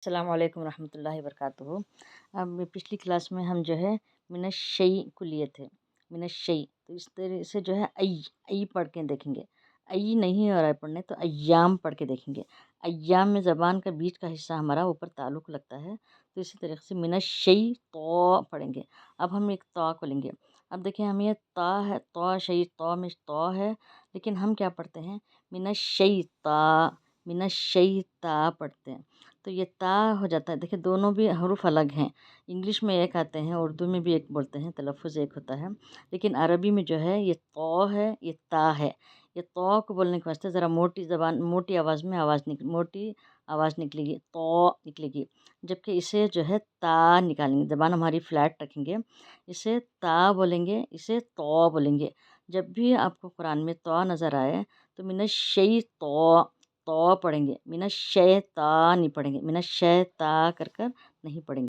السلام علیکم ورحمۃ اللہ وبرکاتہ۔ اب پچھلی کلاس میں ہم جو ہے من الشیء کو لیے تھے، من الشیء، تو اس طرح سے جو ہے ای پڑھ کے دیکھیں گے۔ ای نہیں ہو رہا ہے پڑھنے تو ایام پڑھ کے دیکھیں گے۔ ایام میں زبان کا بیچ کا حصہ ہمارا اوپر تعلق لگتا ہے، تو اسی طریقے سے من الشیء تو پڑھیں گے۔ اب ہم ایک تو کو لیں گے۔ اب دیکھیں ہم یہ تا ہے، تو شیء، تو میں تو ہے، لیکن ہم کیا پڑھتے ہیں؟ من الشیء تا، من الشیء تا پڑھتے ہیں، تو یہ تا ہو جاتا ہے۔ دیکھیں دونوں بھی حروف الگ ہیں، انگلش میں ایک آتے ہیں، اردو میں بھی ایک بولتے ہیں، تلفظ ایک ہوتا ہے، لیکن عربی میں جو ہے یہ تو ہے، یہ تا ہے۔ یہ تو کو بولنے کے واسطے ذرا موٹی آواز میں موٹی آواز نکلے گی، تو نکلے گی، جبکہ اسے جو ہے تا نکالیں گے، زبان ہماری فلیٹ رکھیں گے، اسے تا بولیں گے، اسے تو بولیں گے۔ جب بھی آپ کو قرآن میں تو نظر آئے تو من الشیء تو پڑھیں گے، من الشیطان نہیں پڑھیں گے، من الشیطان کر نہیں پڑھیں گے۔